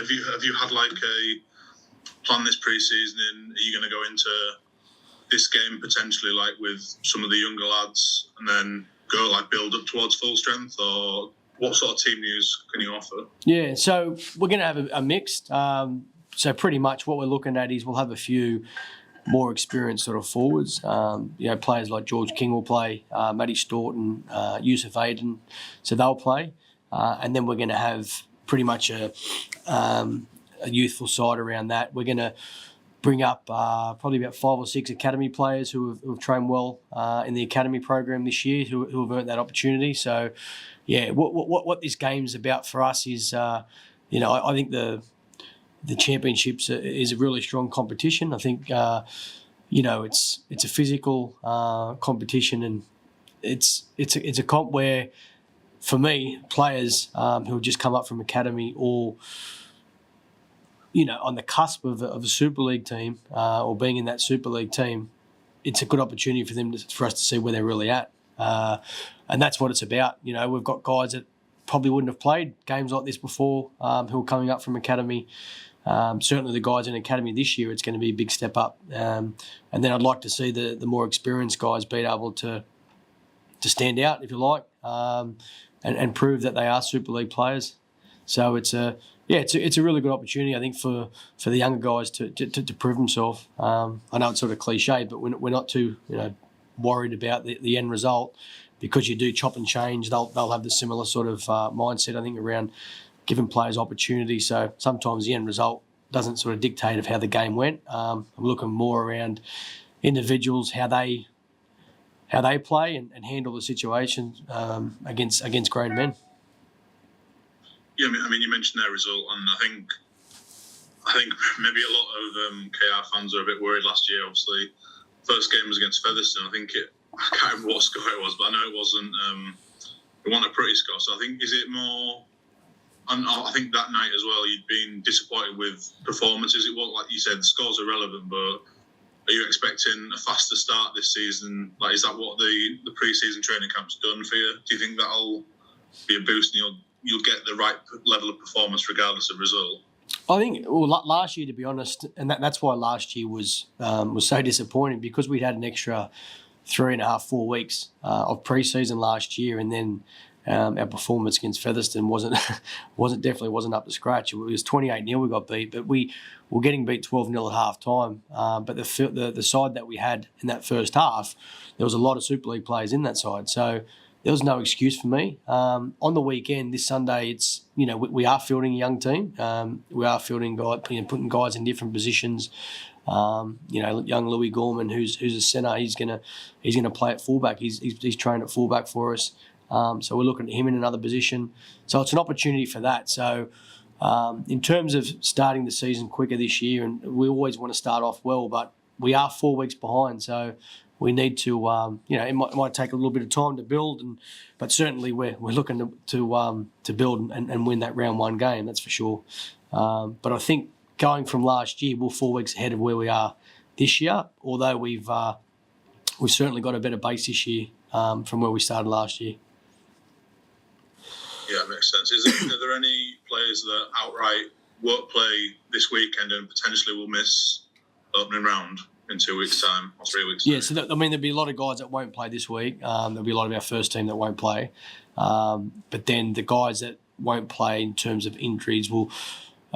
have you had like a plan this pre-season? And are you going to go into this game potentially like with some of the younger lads and then go like build up towards full strength, or what sort of team news can you offer? Yeah, so we're going to have a mixed. So pretty much what we're looking at is we'll have a few more experienced sort of forwards. Players like George King will play, Matty Staunton, Yusuf Aiden, so they'll play. And then we're going to have pretty much a youthful side around that. We're going to bring up probably about 5 or 6 academy players who have trained well in the academy program this year, who have earned that opportunity. So, yeah, what this game's about for us is, I think the championships is a really strong competition. I think, it's a physical competition, and it's a comp where, for me, players who have just come up from academy or on the cusp of a Super League team or being in that Super League team, it's a good opportunity for us to see where they're really at. And that's what it's about. We've got guys that probably wouldn't have played games like this before who are coming up from academy. Certainly the guys in academy this year, it's going to be a big step up. And then I'd like to see the more experienced guys be able to stand out, if you like, and prove that they are Super League players. So it's a really good opportunity, I think, for the younger guys to prove themselves. I know it's sort of cliche, but we're not too worried about the end result, because you do chop and change. They'll have the similar sort of mindset, I think, around giving players opportunity. So sometimes the end result doesn't sort of dictate of how the game went. I'm looking more around individuals, how they play and handle the situation against grown men. Yeah, I mean, you mentioned their result, and I think maybe a lot of KR fans are a bit worried last year. Obviously, first game was against Featherstone. I can't remember what score it was, but I know it wasn't. It wasn't a pretty score. So I think, is it more? And I think that night as well, you'd been disappointed with performances. It wasn't, like you said, the scores are relevant, but are you expecting a faster start this season? Like, is that what the pre-season training camp's done for you? Do you think that'll be a boost and you'll get the right level of performance regardless of result? I think last year, to be honest, and that's why last year was so disappointing, because we'd had an extra 3.5, 4 weeks of pre-season last year, and then our performance against Featherstone definitely wasn't up to scratch. It was 28-0 we got beat, but we were getting beat 12-0 at half time. But the side that we had in that first half, there was a lot of Super League players in that side, so there was no excuse for me. On the weekend, this Sunday, it's we are fielding a young team. We are fielding guys, putting guys in different positions. Young Louis Gorman, who's a centre, he's gonna play at fullback. He's trained at fullback for us. So we're looking at him in another position. So it's an opportunity for that. So in terms of starting the season quicker this year, and we always want to start off well, but we are 4 weeks behind. So we need to, it might take a little bit of time to build, but certainly we're looking to build and win that round 1 game. That's for sure. But I think going from last year, we're 4 weeks ahead of where we are this year. Although we've certainly got a better base this year from where we started last year. Yeah, that makes sense. Are there any players that outright won't play this weekend and potentially will miss the opening round in 2 weeks' time or 3 weeks' time? Yeah, so there'll be a lot of guys that won't play this week. There'll be a lot of our first team that won't play. But then the guys that won't play in terms of injuries will,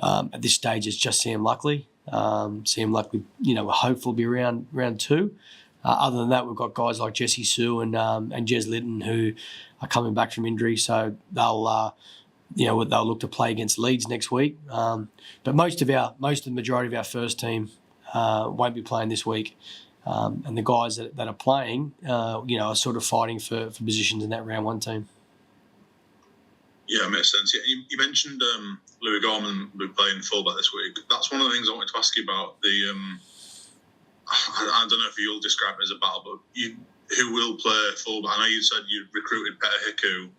at this stage, it's just Sam Luckley. Sam Luckley, we're hopeful will be around round 2. Other than that, we've got guys like Jesse Sue and Jez Litton who are coming back from injury, so they'll look to play against Leeds next week. But most of the majority of our first team won't be playing this week, and the guys that are playing, are sort of fighting for positions in that round 1 team. Yeah, it makes sense. Yeah, you mentioned Louis Gorman will be playing fullback this week. That's one of the things I wanted to ask you about. I don't know if you'll describe it as a battle, but who will play fullback? I know you said you recruited Peta Hiku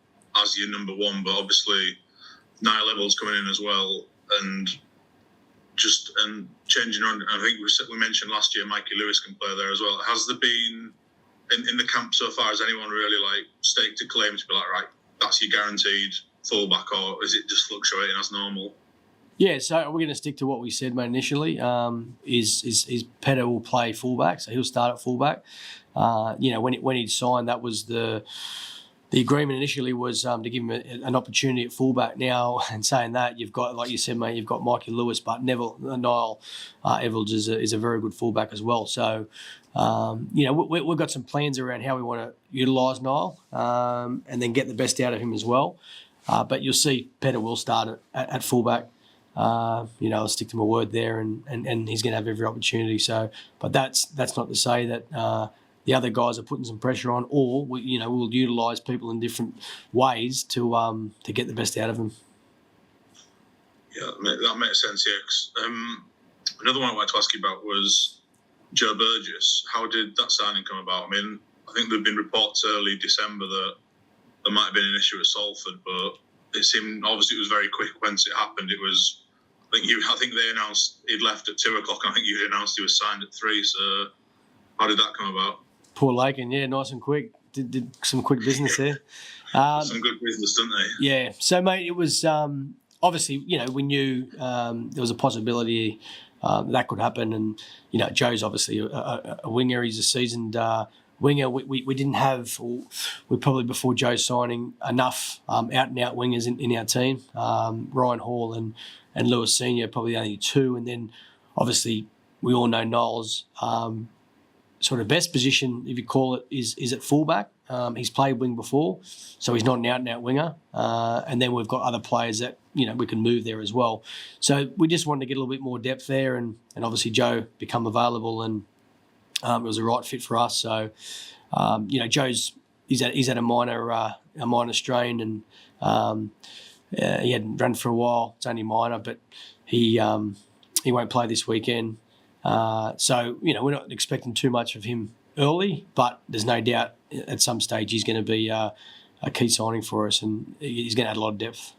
as your number 1, but obviously Niall Evel's coming in as well, and changing around. I think we mentioned last year Mikey Lewis can play there as well. Has there been in the camp so far? Has anyone really staked a claim to be like, right, that's your guaranteed fullback, or is it just fluctuating as normal? Yeah, so we're going to stick to what we said, mate, initially. Is Peta will play fullback, so he'll start at fullback. When he'd signed, that was the agreement initially was to give him an opportunity at fullback. Now, and saying that, you've got, like you said, mate, you've got Mikey Lewis, but Niall Evans is a very good fullback as well. So, we've got some plans around how we want to utilise Niall and then get the best out of him as well. But you'll see Peta will start at fullback. I'll stick to my word there, and he's going to have every opportunity. So, but that's not to say that the other guys are putting some pressure on, or we'll utilise people in different ways to get the best out of them. Yeah, that makes sense. Yeah. 'Cause, another one I wanted to ask you about was Joe Burgess. How did that signing come about? I mean, I think there've been reports early December that there might have been an issue at Salford, but it seemed obviously it was very quick once it happened. It was. I think they announced he'd left at 2:00, and I think you announced he was signed at 3. So, how did that come about? Poor Lakin, yeah, nice and quick. Did some quick business there. Some good business, didn't they? Yeah. So, mate, it was obviously, we knew there was a possibility that could happen, and Joe's obviously a winger. He's a seasoned winger. We didn't have, or we probably before Joe's signing, enough out and out wingers in our team. Ryan Hall and Lewis Senior probably only 2, and then obviously we all know Niall's sort of best position, if you call it, is at fullback. He's played wing before, so he's not an out and out winger. And then we've got other players that we can move there as well. So we just wanted to get a little bit more depth there, and obviously Joe become available, and it was a right fit for us. So Joe's he's had a minor strain, and he hadn't run for a while. It's only minor, but he won't play this weekend. So we're not expecting too much of him early, but there's no doubt at some stage he's going to be a key signing for us, and he's going to add a lot of depth.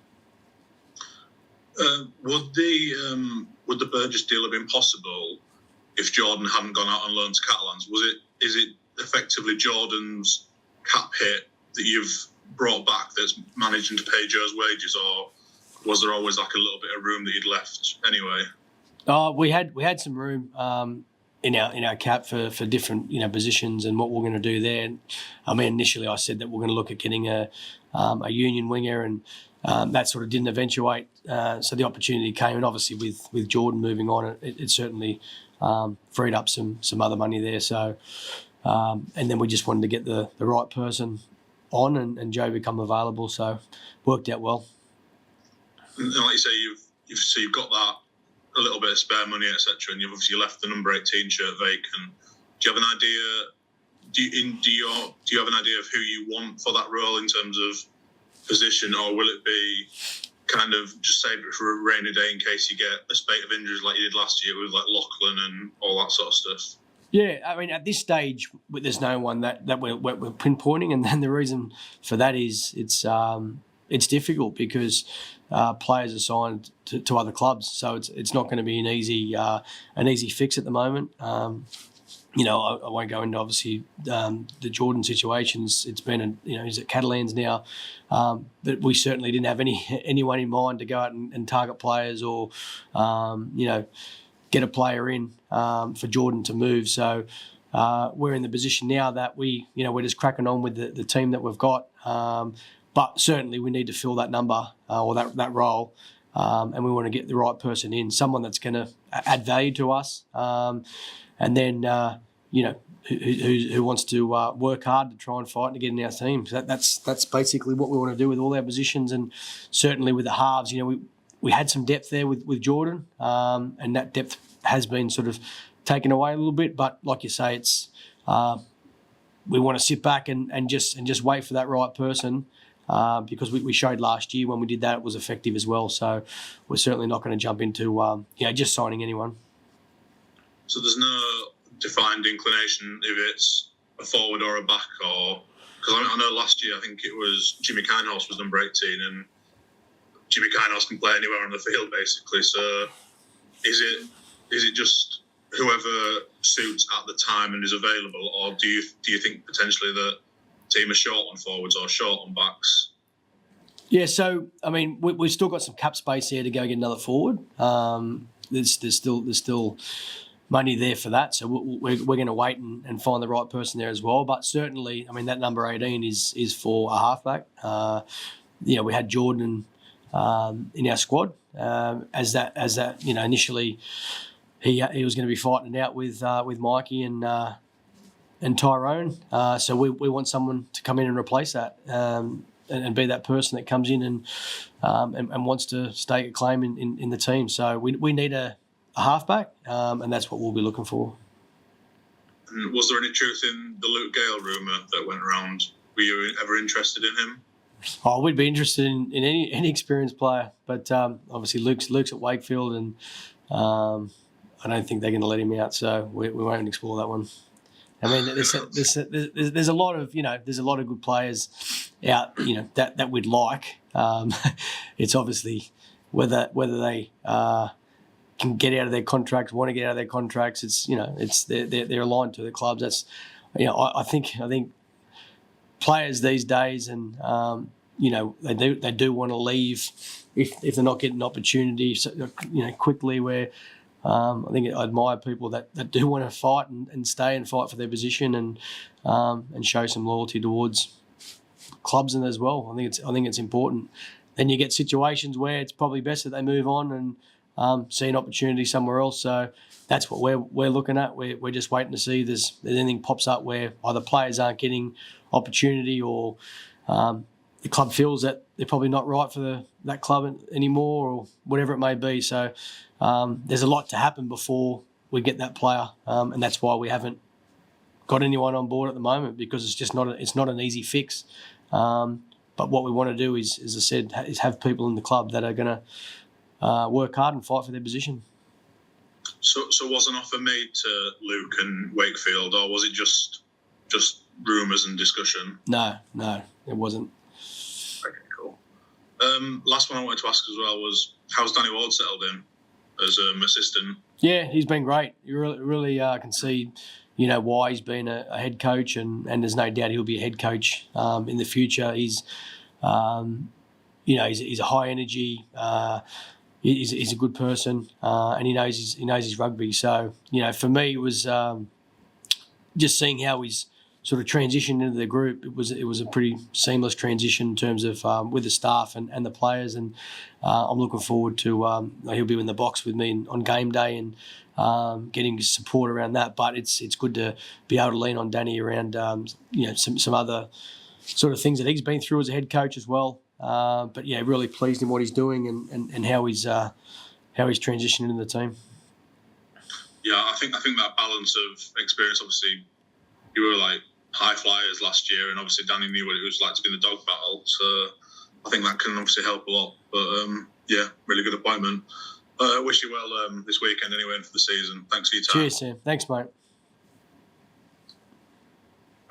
Would the Burgess deal have been possible if Jordan hadn't gone out on loan to Catalans? Is it effectively Jordan's cap hit that you've brought back that's managing to pay Joe's wages, or was there always like a little bit of room that you'd left anyway? We had some room in our cap for different positions and what we're going to do there. And, I mean, initially I said that we're going to look at getting a union winger, and that sort of didn't eventuate. So the opportunity came, and obviously with Jordan moving on, it certainly freed up some other money there. So and then we just wanted to get the right person on, and Joe become available. So worked out well. And like you say, you've got that. A little bit of spare money, etc., and you've obviously left the number 18 shirt vacant. Do you have an idea? Do you have an idea of who you want for that role in terms of position, or will it be kind of just save it for a rainy day in case you get a spate of injuries like you did last year with like Lachlan and all that sort of stuff? Yeah, I mean, at this stage, there's no one that we're pinpointing, and then the reason for that is it's difficult because players are signed to other clubs, so it's not going to be an easy fix at the moment. I won't go into obviously the Jordan situations. It's been he's at Catalans now, but we certainly didn't have anyone in mind to go out and target players or get a player in for Jordan to move. So we're in the position now that we're just cracking on with the team that we've got. But certainly we need to fill that number or that role, and we want to get the right person in, someone that's going to add value to us, and then who wants to work hard to try and fight to get in our team. So that's basically what we want to do with all our positions, and certainly with the halves. We had some depth there with Jordan, and that depth has been sort of taken away a little bit. But like you say, it's we want to sit back and just wait for that right person. Because we showed last year when we did that it was effective as well. So we're certainly not going to jump into just signing anyone. So there's no defined inclination if it's a forward or a back, or because I know last year I think it was Jimmy Kinehouse was number 18, and Jimmy Kinehouse can play anywhere on the field basically. So is it just whoever suits at the time and is available, or do you think potentially that team are short on forwards or short on backs? Yeah, so I mean, we've still got some cap space here to go get another forward. There's still money there for that, so we're going to wait and find the right person there as well. But certainly, I mean, that number 18 is for a halfback. We had Jordan in our squad as that. Initially he was going to be fighting it out with Mikey and Tyrone. So we want someone to come in and replace that. And be that person that comes in and wants to stake a claim in the team. So we need a halfback, and that's what we'll be looking for. And was there any truth in the Luke Gale rumour that went around? Were you ever interested in him? Oh, we'd be interested in any experienced player, but obviously Luke's at Wakefield, and I don't think they're going to let him out, so we won't explore that one. I mean, there's a lot of good players out, that we'd like. It's obviously whether they can get out of their contracts, want to get out of their contracts. It's they're aligned to the clubs. That's I think players these days, and they do want to leave if they're not getting an opportunity, quickly. Where I think I admire people that do want to fight and stay and fight for their position and show some loyalty towards clubs and as well. I think it's important. Then you get situations where it's probably best that they move on and see an opportunity somewhere else. So that's what we're looking at. We're just waiting to see if anything pops up where either players aren't getting opportunity or the club feels that they're probably not right for that club anymore, or whatever it may be. So there's a lot to happen before we get that player, and that's why we haven't got anyone on board at the moment, because it's just not an easy fix. But what we want to do is, as I said, is have people in the club that are going to work hard and fight for their position. So was an offer made to Luke and Wakefield, or was it just rumours and discussion? No, it wasn't. Okay, cool. Last one I wanted to ask as well was, how's Danny Ward settled in as assistant? Yeah, he's been great. You really can see, why he's been a head coach, and there's no doubt he'll be a head coach in the future. He's, he's a high energy. He's a good person, and he knows his rugby. So for me, it was just seeing how he's sort of transitioned into the group. It was a pretty seamless transition in terms of with the staff and the players, and I'm looking forward to he'll be in the box with me on game day and getting support around that. But it's good to be able to lean on Danny around some other sort of things that he's been through as a head coach as well. But yeah, really pleased in what he's doing and how he's transitioning in the team. Yeah, I think that balance of experience, obviously, you were like high flyers last year, and obviously Danny knew what it was like to be in the dog battle. So I think that can obviously help a lot. But yeah, really good appointment. Wish you well this weekend anyway and for the season. Thanks for your time. Cheers, Sam. Thanks, mate.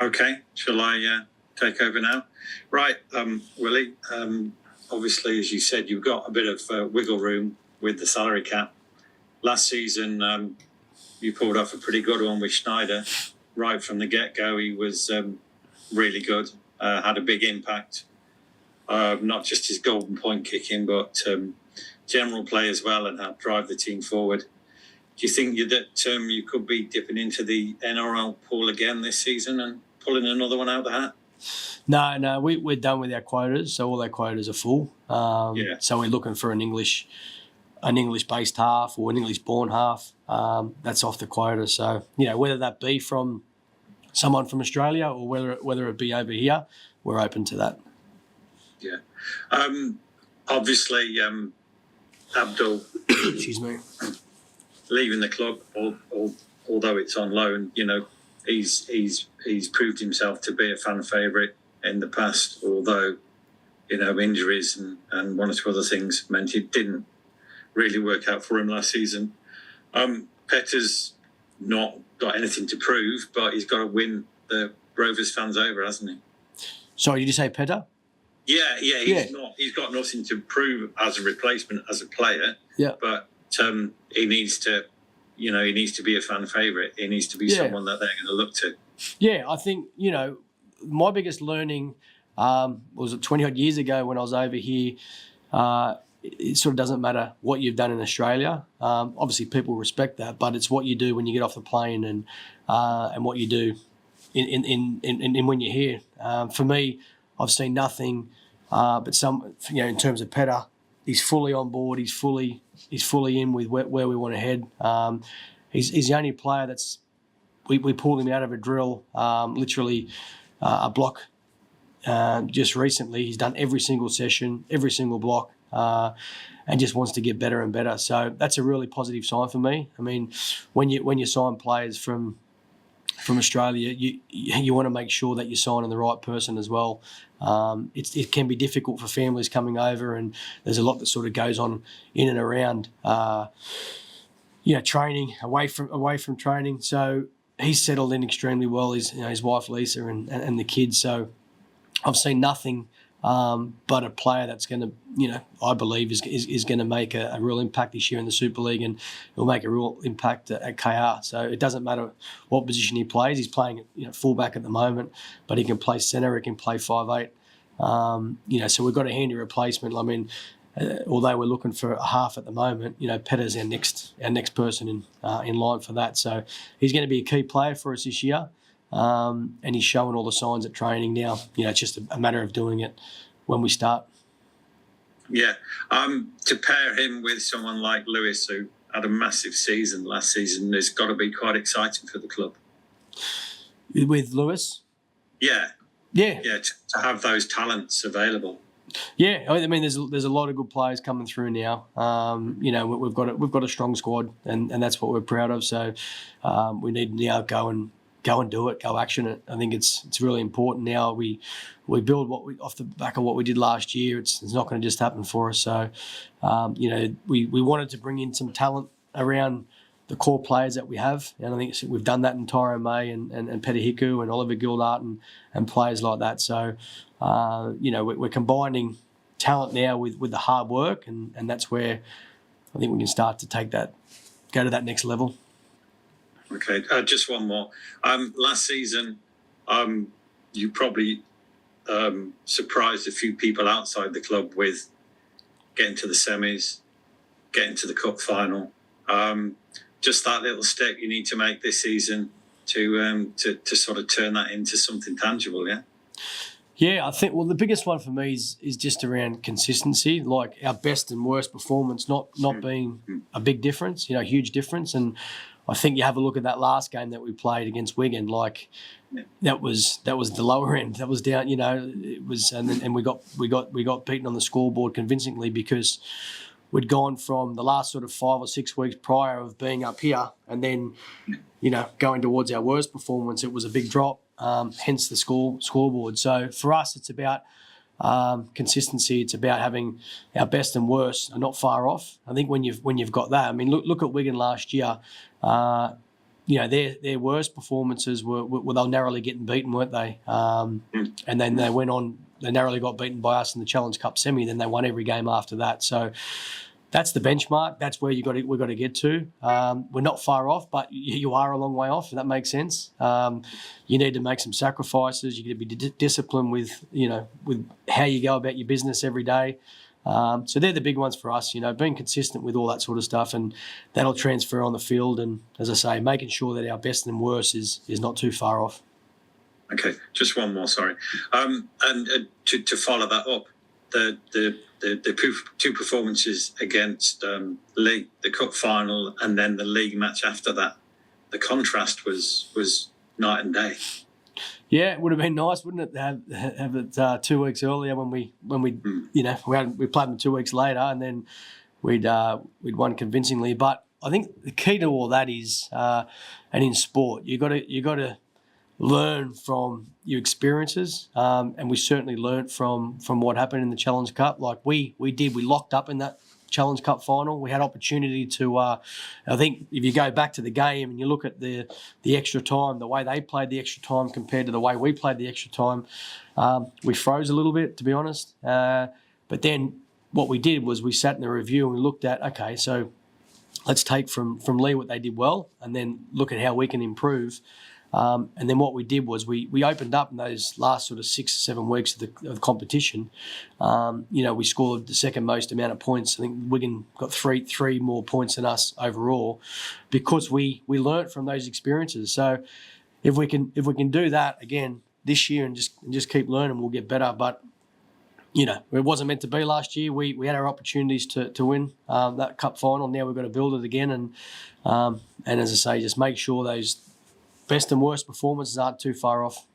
Okay, shall I take over now? Right, Willie, obviously, as you said, you've got a bit of wiggle room with the salary cap. Last season, you pulled off a pretty good one with Schneider. Right from the get-go, he was really good, had a big impact. Not just his golden point kicking, but general play as well, and helped drive the team forward. Do you think that you could be dipping into the NRL pool again this season and pulling another one out the hat? No, we're done with our quotas, so all our quotas are full. So we're looking for an English-based half or an English-born half. That's off the quota. So whether that be from someone from Australia or whether it be over here, we're open to that. Yeah. Obviously, Abdul, excuse me, leaving the club, although it's on loan, he's proved himself to be a fan favourite in the past, although, injuries and one or two other things meant it didn't really work out for him last season. Peta's not got anything to prove, but he's got to win the Rovers fans over, hasn't he? Sorry, did you say Peta? Yeah. He's got nothing to prove as a replacement, as a player. Yeah. But he needs to, he needs to be a fan favourite. He needs to be someone that they're going to look to. Yeah, I think, my biggest learning Was it 20 odd years ago when I was over here? It sort of doesn't matter what you've done in Australia. Obviously, people respect that, but it's what you do when you get off the plane and what you do in when you're here. For me, I've seen nothing but some. In terms of Peta, he's fully on board. He's fully in with where we want to head. He's the only player that's we pulled him out of a drill, literally a block. Just recently, he's done every single session, every single block. And just wants to get better and better. So that's a really positive sign for me. I mean, when you sign players from Australia, you want to make sure that you're signing the right person as well. It can be difficult for families coming over, and there's a lot that sort of goes on in and around, training away from training. So he's settled in extremely well. His wife Lisa and the kids. So I've seen nothing. But a player that's going to, I believe is going to make a real impact this year in the Super League, and will make a real impact at KR. So it doesn't matter what position he plays. He's playing fullback at the moment, but he can play centre. He can play 5'8". So we've got a handy replacement. I mean, although we're looking for a half at the moment, Peta's our next person in line for that. So he's going to be a key player for us this year. And he's showing all the signs at training now. It's just a matter of doing it when we start. Yeah. To pair him with someone like Lewis, who had a massive season last season, has got to be quite exciting for the club. With Lewis? Yeah. Yeah. Yeah, to have those talents available. Yeah, I mean, there's a lot of good players coming through now. We've got a strong squad, and that's what we're proud of. So we need to now go and do it, go action it. I think it's really important now. We build off the back of what we did last year. It's not going to just happen for us. So, we wanted to bring in some talent around the core players that we have, and I think we've done that in Tyrone May and Peta Hiku and Oliver Gildart and players like that. So, we're combining talent now with the hard work, and that's where I think we can start to go to that next level. Okay, just one more. Last season, you probably surprised a few people outside the club with getting to the semis, getting to the cup final. Just that little step you need to make this season to sort of turn that into something tangible, yeah? Yeah, I think, the biggest one for me is just around consistency, like our best and worst performance not being a big difference, huge difference. And I think you have a look at that last game that we played against Wigan, that was the lower end. That was down, it was, and we got beaten on the scoreboard convincingly because we'd gone from the last sort of 5 or 6 weeks prior of being up here, and then, going towards our worst performance, it was a big drop. Hence the scoreboard. So for us, it's about consistency. It's about having our best and worst are not far off. I think when you've got that, I mean, look at Wigan last year. Their worst performances were they were narrowly getting beaten, weren't they? And then they went on. They narrowly got beaten by us in the Challenge Cup semi. Then they won every game after that. So that's the benchmark. That's where we've got to get to. We're not far off, but you are a long way off. If that makes sense. You need to make some sacrifices. You need to be disciplined with how you go about your business every day. So they're the big ones for us. Being consistent with all that sort of stuff, and that'll transfer on the field. And as I say, making sure that our best and worst is not too far off. Okay, just one more. Sorry, and to follow that up, the two performances against League, the cup final, and then the league match after that, the contrast was night and day. Yeah, it would have been nice, wouldn't it, to have it 2 weeks earlier when we we played them 2 weeks later, and then we'd won convincingly. But I think the key to all that is, and in sport, you got to learn from your experiences, and we certainly learnt from what happened in the Challenge Cup. Like we locked up in that Challenge Cup final. We had opportunity to, I think if you go back to the game and you look at the extra time, the way they played the extra time compared to the way we played the extra time, we froze a little bit, to be honest. But then what we did was we sat in the review and we looked at, okay, so let's take from Lee what they did well and then look at how we can improve. And then what we did was we opened up in those last sort of 6 or 7 weeks of the competition. We scored the second most amount of points. I think Wigan got three more points than us overall, because we learnt from those experiences. So if we can do that again this year and just keep learning, we'll get better. But it wasn't meant to be last year. We had our opportunities to win that cup final. Now we've got to build it again, and as I say, just make sure those best and worst performances aren't too far off.